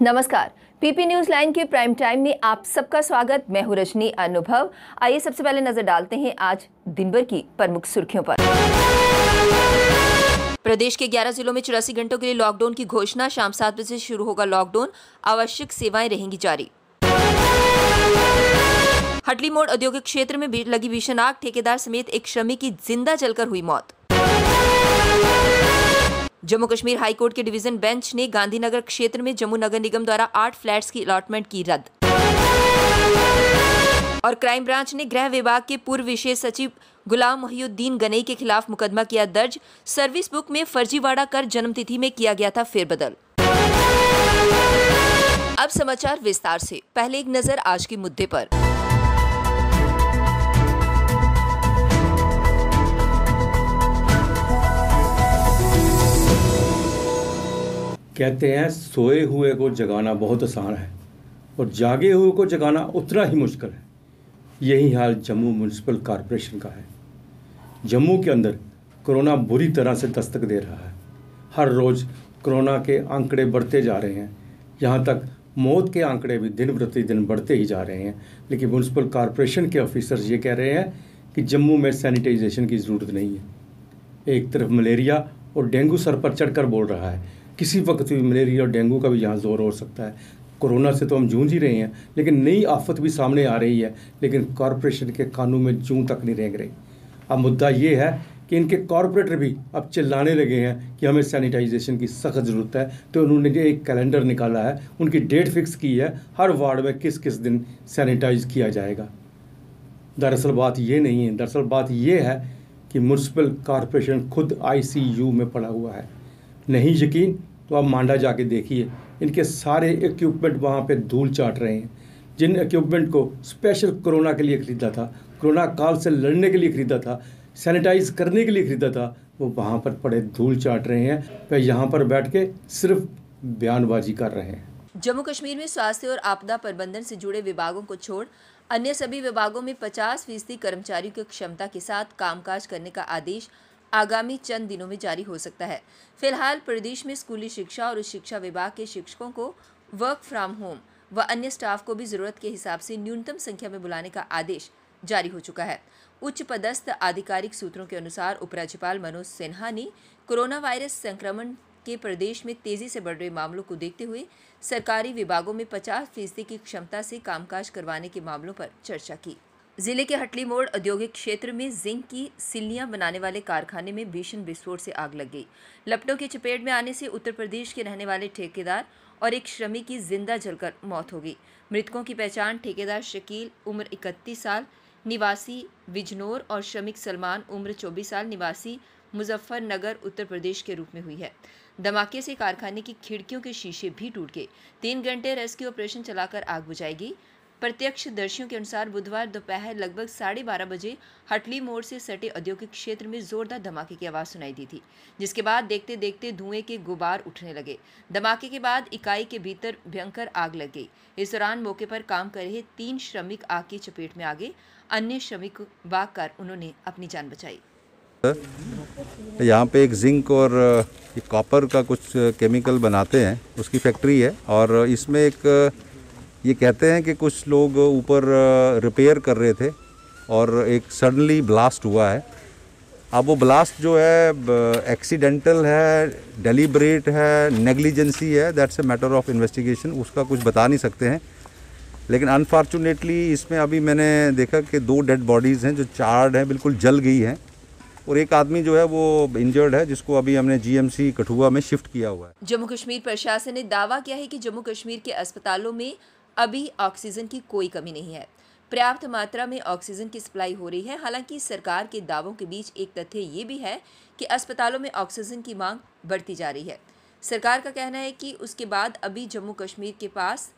नमस्कार, PP news line के prime time में आप सबका स्वागत। मैं हूं रजनी अनुभव। आइए सबसे पहले नजर डालते हैं आज दिन भर की प्रमुख सुर्खियों पर। प्रदेश के 11 जिलों में 84 घंटों के लिए लॉकडाउन की घोषणा। शाम 7 बजे से शुरू होगा लॉकडाउन, आवश्यक सेवाएं रहेंगी जारी। हटली मोड़ औद्योगिक क्षेत्र में लगी भीषण आग, ठेकेदार समेत एक श्रमिक की जिंदा जलकर हुई मौत। जम्मू कश्मीर हाईकोर्ट के डिवीजन बेंच ने गांधीनगर क्षेत्र में जम्मू नगर निगम द्वारा 8 फ्लैट्स की अलॉटमेंट की रद्द। और क्राइम ब्रांच ने गृह विभाग के पूर्व विशेष सचिव गुलाम मोहिउद्दीन गनई के खिलाफ मुकदमा किया दर्ज। सर्विस बुक में फर्जीवाड़ा कर जन्मतिथि में किया गया था फेरबदल। अब समाचार विस्तार से। पहले एक नजर आज के मुद्दे पर। कहते हैं सोए हुए को जगाना बहुत आसान है और जागे हुए को जगाना उतना ही मुश्किल है। यही हाल जम्मू म्यूनसिपल कॉरपोरेशन का है। जम्मू के अंदर कोरोना बुरी तरह से दस्तक दे रहा है। हर रोज़ कोरोना के आंकड़े बढ़ते जा रहे हैं। यहाँ तक मौत के आंकड़े भी दिन प्रतिदिन बढ़ते ही जा रहे हैं। लेकिन म्यूनसिपल कॉरपोरेशन के ऑफिसर्स ये कह रहे हैं कि जम्मू में सैनिटाइजेशन की ज़रूरत नहीं है। एक तरफ मलेरिया और डेंगू सर पर चढ़कर बोल रहा है। किसी वक्त भी मलेरिया और डेंगू का भी यहाँ जोर हो सकता है। कोरोना से तो हम जूझ ही रहे हैं, लेकिन नई आफत भी सामने आ रही है। लेकिन कॉरपोरेशन के कानून में जूं तक नहीं रेंग रही। अब मुद्दा ये है कि इनके कॉरपोरेटर भी अब चिल्लाने लगे हैं कि हमें सैनिटाइजेशन की सख्त ज़रूरत है। तो उन्होंने एक कैलेंडर निकाला है, उनकी डेट फिक्स की है, हर वार्ड में किस किस दिन सैनिटाइज किया जाएगा। दरअसल बात ये नहीं है। दरअसल बात ये है कि म्यूनसिपल कॉरपोरेशन खुद ICU में पड़ा हुआ है। नहीं यकीन तो आप मांडा जाके देखिए, इनके सारे इक्विपमेंट वहाँ पे धूल चाट रहे हैं। जिन इक्विपमेंट को स्पेशल कोरोना के लिए ख़रीदा था, कोरोना काल से लड़ने के लिए ख़रीदा था, सैनिटाइज करने के लिए ख़रीदा था, वो वहाँ पर पड़े धूल चाट रहे हैं। वह यहाँ पर बैठ के सिर्फ बयानबाजी कर रहे हैं। जम्मू कश्मीर में स्वास्थ्य और आपदा प्रबंधन से जुड़े विभागों को छोड़ अन्य सभी विभागों में 50% कर्मचारियों की क्षमता के साथ कामकाज करने का आदेश आगामी चंद दिनों में जारी हो सकता है। फिलहाल प्रदेश में स्कूली शिक्षा और शिक्षा विभाग के शिक्षकों को वर्क फ्रॉम होम व अन्य स्टाफ को भी जरूरत के हिसाब से न्यूनतम संख्या में बुलाने का आदेश जारी हो चुका है। उच्च पदस्थ आधिकारिक सूत्रों के अनुसार उपराज्यपाल मनोज सिन्हा ने कोरोना वायरस संक्रमण के प्रदेश में तेजी से बढ़ रहे मामलों को देखते हुए सरकारी विभागों में 50% की क्षमता से कामकाज करवाने के मामलों पर चर्चा की। जिले के हटली मोड़ औद्योगिक क्षेत्र में जिंक की सिल्लियां बनाने वाले कारखाने में भीषण विस्फोट से आग लग गई। लपटों की चपेट में आने से उत्तर प्रदेश के रहने वाले ठेकेदार और एक श्रमिक की जिंदा जलकर मौत हो गई। मृतकों की पहचान ठेकेदार शकील उम्र 31 साल निवासी बिजनौर और श्रमिक सलमान उम्र 24 साल निवासी मुजफ्फरनगर उत्तर प्रदेश के रूप में हुई है। धमाके से कारखाने की खिड़कियों के शीशे भी टूट गए। 3 घंटे रेस्क्यू ऑपरेशन चलाकर आग बुझाई गई। प्रत्यक्षदर्शियों के अनुसार बुधवार दोपहर लगभग 12:30 बजे हटली मोड़ से सटे औद्योगिक क्षेत्र में जोरदार धमाके की आवाज़ सुनाई दी थी, जिसके बाद देखते देखते धुएं के गुबार उठने लगे। धमाके के बाद इकाई के भीतर भयंकर आग लग गई। इस दौरान मौके पर काम कर रहे 3 श्रमिक आग की चपेट में आ गए। अन्य श्रमिक भागकर उन्होंने अपनी जान बचाई। यहाँ पे एक जिंक और कॉपर का कुछ केमिकल बनाते हैं, उसकी फैक्ट्री है। और इसमें एक ये कहते हैं कि कुछ लोग ऊपर रिपेयर कर रहे थे और एक सडनली ब्लास्ट हुआ है। अब वो ब्लास्ट जो है एक्सीडेंटल है, डेलिब्रेट है, नेग्लिजेंसी है, that's a matter of investigation. उसका कुछ बता नहीं सकते हैं। लेकिन अनफॉर्चुनेटली इसमें अभी मैंने देखा कि 2 डेड बॉडीज़ हैं जो चार्ड हैं, बिल्कुल जल गई हैं। और एक आदमी जो है वो इंजर्ड है, जिसको अभी हमने GMC कठुआ में शिफ्ट किया हुआ है। जम्मू कश्मीर प्रशासन ने दावा किया है कि जम्मू कश्मीर के अस्पतालों में अभी ऑक्सीजन की कोई कमी नहीं है। पर्याप्त मात्रा में ऑक्सीजन की सप्लाई हो रही है। हालांकि सरकार के दावों के बीच एक तथ्य ये भी है कि अस्पतालों में ऑक्सीजन की मांग बढ़ती जा रही है। सरकार का कहना है कि उसके बाद अभी जम्मू कश्मीर के पास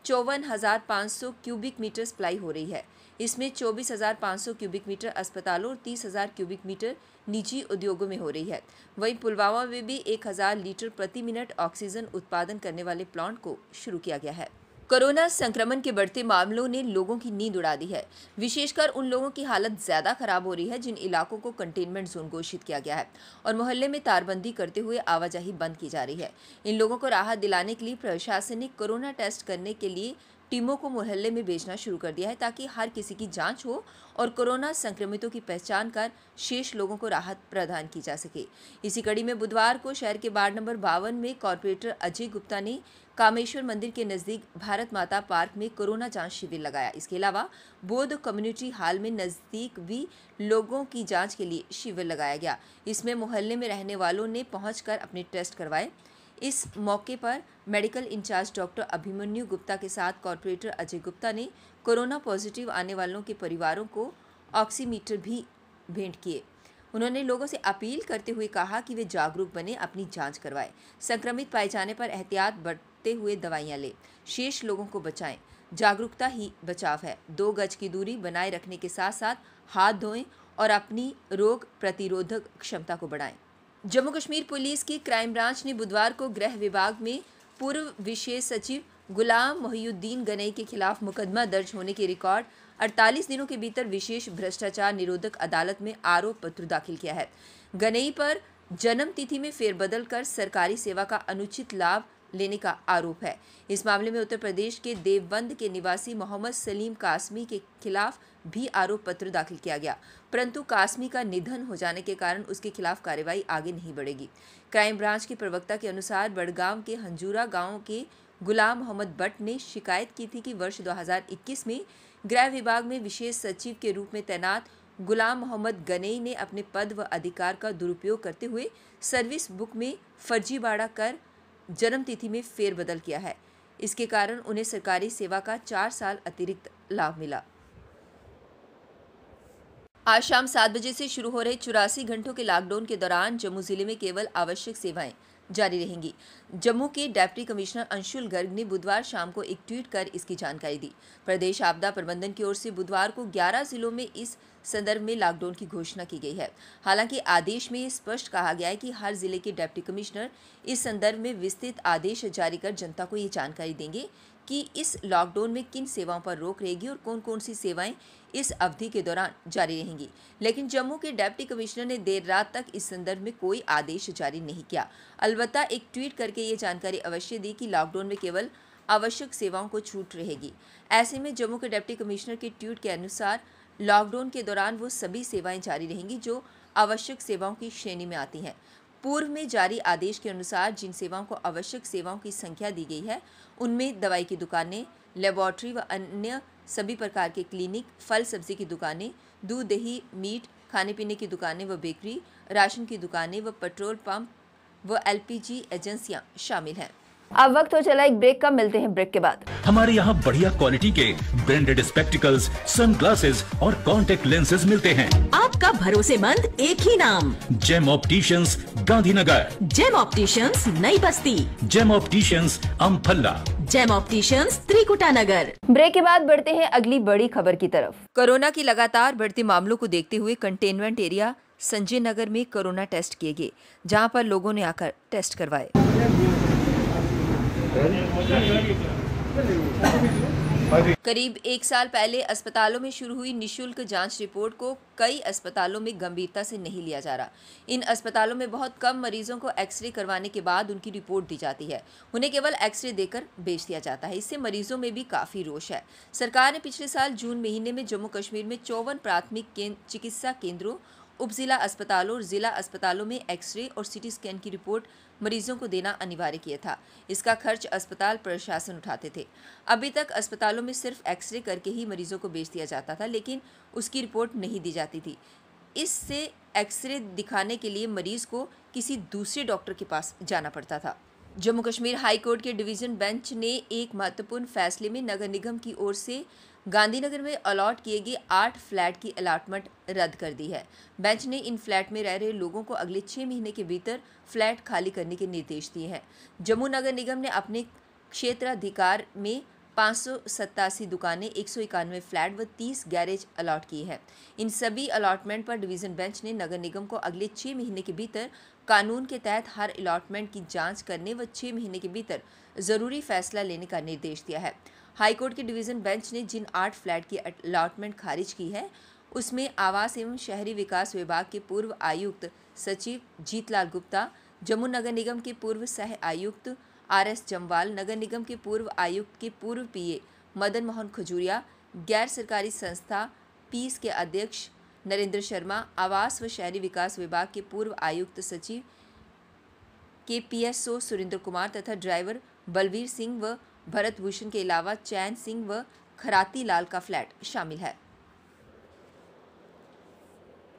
54,500 क्यूबिक मीटर सप्लाई हो रही है। इसमें 24,500 क्यूबिक मीटर अस्पतालों और 30,000 क्यूबिक मीटर निजी उद्योगों में हो रही है। वहीं पुलवामा में भी 1,000 लीटर प्रति मिनट ऑक्सीजन उत्पादन करने वाले प्लांट को शुरू किया गया है। कोरोना संक्रमण के बढ़ते मामलों ने लोगों की नींद उड़ा दी है। विशेषकर उन लोगों की हालत ज्यादा खराब हो रही है जिन इलाकों को कंटेनमेंट जोन घोषित किया गया है और मोहल्ले में तारबंदी करते हुए आवाजाही बंद की जा रही है। इन लोगों को राहत दिलाने के लिए प्रशासन ने कोरोना टेस्ट करने के लिए टीमों को मोहल्ले में भेजना शुरू कर दिया है ताकि हर किसी की जांच हो और कोरोना संक्रमितों की पहचान कर शेष लोगों को राहत प्रदान की जा सके। इसी कड़ी में बुधवार को शहर के वार्ड नंबर 52 में कॉर्पोरेटर अजय गुप्ता ने कामेश्वर मंदिर के नजदीक भारत माता पार्क में कोरोना जांच शिविर लगाया। इसके अलावा बौद्ध कम्युनिटी हॉल में नजदीक भी लोगों की जांच के लिए शिविर लगाया गया। इसमें मोहल्ले में रहने वालों ने पहुंचकर अपने टेस्ट करवाए। इस मौके पर medical incharge doctor Abhimanyu Gupta के साथ कॉर्पोरेटर अजय गुप्ता ने कोरोना पॉजिटिव आने वालों के परिवारों को ऑक्सीमीटर भी भेंट किए। उन्होंने लोगों से अपील करते हुए कहा कि वे जागरूक बने, अपनी जांच करवाएं, संक्रमित पाए जाने पर एहतियात बरतते हुए दवाइयां लें, शेष लोगों को बचाएं। जागरूकता ही बचाव है। 2 गज की दूरी बनाए रखने के साथ साथ हाथ धोएं और अपनी रोग प्रतिरोधक क्षमता को बढ़ाएं। जम्मू कश्मीर पुलिस की क्राइम ब्रांच ने बुधवार को गृह विभाग में पूर्व विशेष सचिव गुलाम मोहिउद्दीन गनई के खिलाफ मुकदमा दर्ज होने के रिकॉर्ड 48 दिनों के भीतर विशेष भ्रष्टाचार निरोधक अदालत में आरोप पत्र दाखिल किया है। गनई पर जन्म तिथि में फेरबदल कर सरकारी सेवा का अनुचित लाभ लेने का आरोप है। इस मामले में उत्तर प्रदेश के देवबंद के निवासी मोहम्मद सलीम कासमी के खिलाफ भी आरोप पत्र दाखिल किया गया, परंतु कासमी का निधन हो जाने के कारण उसके खिलाफ कार्रवाई आगे नहीं बढ़ेगी। क्राइम ब्रांच के प्रवक्ता के अनुसार बड़गांव के हंजूरा गांव के गुलाम मोहम्मद भट्ट ने शिकायत की थी कि वर्ष 2021 में गृह विभाग में विशेष सचिव के रूप में तैनात गुलाम मोहम्मद गनई ने अपने पद व अधिकार का दुरुपयोग करते हुए सर्विस बुक में फर्जीवाड़ा कर जन्म तिथि में फेरबदल किया है। इसके कारण उन्हें सरकारी सेवा का 4 साल अतिरिक्त लाभ मिला। आज शाम 7 बजे से शुरू हो रहे 84 घंटों के लॉकडाउन के दौरान जम्मू जिले में केवल आवश्यक सेवाएं जारी रहेंगी। जम्मू के डिप्टी कमिश्नर अंशुल गर्ग ने बुधवार शाम को एक ट्वीट कर इसकी जानकारी दी। प्रदेश आपदा प्रबंधन की ओर से बुधवार को 11 जिलों में इस संदर्भ में लॉकडाउन की घोषणा की गई है। हालांकि आदेश में स्पष्ट कहा गया है कि हर जिले के डिप्टी कमिश्नर इस संदर्भ में विस्तृत आदेश जारी कर जनता को ये जानकारी देंगे कि इस लॉकडाउन में किन सेवाओं पर रोक रहेगी और कौन कौन सी सेवाएं इस अवधि के दौरान जारी रहेंगी। लेकिन जम्मू के डिप्टी कमिश्नर ने देर रात तक इस संदर्भ में कोई आदेश जारी नहीं किया। अलबत्ता एक ट्वीट करके ये जानकारी अवश्य दी कि लॉकडाउन में केवल आवश्यक सेवाओं को छूट रहेगी। ऐसे में जम्मू के डिप्टी कमिश्नर के ट्वीट के अनुसार लॉकडाउन के दौरान वो सभी सेवाएं जारी रहेंगी जो आवश्यक सेवाओं की श्रेणी में आती हैं। पूर्व में जारी आदेश के अनुसार जिन सेवाओं को आवश्यक सेवाओं की संख्या दी गई है उनमें दवाई की दुकानें, लेबोरेटरी व अन्य सभी प्रकार के क्लिनिक, फल सब्जी की दुकानें, दूध दही मीट, खाने पीने की दुकानें व बेकरी, राशन की दुकानें व पेट्रोल पंप व एलपीजी एजेंसियां शामिल हैं। अब वक्त हो चला एक ब्रेक का, मिलते हैं ब्रेक के बाद। हमारे यहाँ बढ़िया क्वालिटी के ब्रांडेड स्पेक्टिकल्स, सनग्लासेस और कॉन्टेक्ट लेंसेज मिलते हैं। आपका भरोसेमंद एक ही नाम, Gem Opticians, Gandhinagar. Gem Opticians, Nai Basti. Gem Opticians, Amphalla. Gem Opticians, Trikuta Nagar. Break के बाद बढ़ते हैं अगली बड़ी खबर की तरफ। कोरोना की लगातार बढ़ते मामलों को देखते हुए कंटेनमेंट एरिया संजय नगर में कोरोना टेस्ट किए गए, जहां पर लोगों ने आकर टेस्ट करवाए। करीब 1 साल पहले अस्पतालों में शुरू हुई निशुल्क जांच रिपोर्ट को कई अस्पतालों में गंभीरता से नहीं लिया जा रहा। इन अस्पतालों में बहुत कम मरीजों को एक्सरे करवाने के बाद उनकी रिपोर्ट दी जाती है, उन्हें केवल एक्सरे देकर भेज दिया जाता है। इससे मरीजों में भी काफ़ी रोष है। सरकार ने पिछले साल जून महीने में जम्मू कश्मीर में 54 प्राथमिक चिकित्सा केंद्रों, उपजिला अस्पतालों और जिला अस्पतालों में एक्सरे और सीटी स्कैन की रिपोर्ट मरीजों को देना अनिवार्य किया था। इसका खर्च अस्पताल प्रशासन उठाते थे। अभी तक अस्पतालों में सिर्फ एक्सरे करके ही मरीजों को भेज दिया जाता था, लेकिन उसकी रिपोर्ट नहीं दी जाती थी। इससे एक्सरे दिखाने के लिए मरीज को किसी दूसरे डॉक्टर के पास जाना पड़ता था। जम्मू कश्मीर हाई कोर्ट के डिवीजन बेंच ने एक महत्वपूर्ण फैसले में नगर निगम की ओर से गांधीनगर में अलॉट किए गए 8 फ्लैट की अलॉटमेंट रद्द कर दी है। बेंच ने इन फ्लैट में रह रहे लोगों को अगले 6 महीने के भीतर फ्लैट खाली करने के निर्देश दिए हैं। जम्मू नगर निगम ने अपने क्षेत्राधिकार में 587 दुकानें, 191 फ्लैट व 30 गैरेज अलॉट किए हैं। इन सभी अलॉटमेंट पर डिवीजन बेंच ने नगर निगम को अगले 6 महीने के भीतर कानून के तहत हर अलॉटमेंट की जांच करने व 6 महीने के भीतर ज़रूरी फैसला लेने का निर्देश दिया है। हाईकोर्ट के डिवीजन बेंच ने जिन 8 फ्लैट की अलॉटमेंट खारिज की है उसमें आवास एवं शहरी विकास विभाग के पूर्व आयुक्त सचिव जीतलाल गुप्ता, जम्मू नगर निगम के पूर्व सह आयुक्त RS जम्वाल, नगर निगम के पूर्व आयुक्त के पूर्व PA मदन मोहन खजूरिया, गैर सरकारी संस्था पीस के अध्यक्ष नरेंद्र शर्मा, आवास व शहरी विकास विभाग के पूर्व आयुक्त सचिव के PSO सुरेंद्र कुमार तथा ड्राइवर बलवीर सिंह व भरत भूषण के अलावा चैन सिंह व खराती लाल का फ्लैट शामिल है।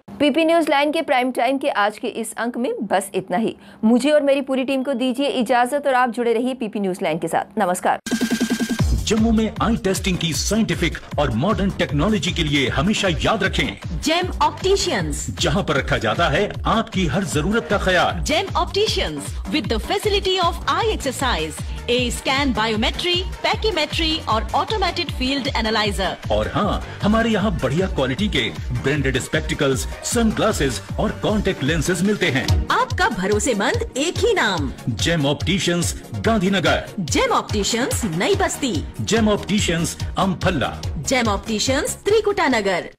PP न्यूज़ लाइन के प्राइम टाइम के आज के इस अंक में बस इतना ही। मुझे और मेरी पूरी टीम को दीजिए इजाजत और आप जुड़े रहिए PP न्यूज़ लाइन के साथ। नमस्कार। जम्मू में आई टेस्टिंग की साइंटिफिक और मॉडर्न टेक्नोलॉजी के लिए हमेशा याद रखें जेम ऑप्टिशियंस, जहां पर रखा जाता है आपकी हर जरूरत का ख्याल। Gem opticians with the facility of eye exercise, A scan, biometry, pachymetry और ऑटोमेटेड फील्ड एनालाइजर। और हाँ, हमारे यहाँ बढ़िया क्वालिटी के ब्रांडेड स्पेक्टिकल्स, सनग्लासेस और कॉन्टेक्ट लेंसेज मिलते हैं। आपका भरोसेमंद एक ही नाम, Gem Opticians, Gandhinagar. Gem Opticians, Nai Basti. Gem Opticians, Amphalla. Gem Opticians, Trikutanagar.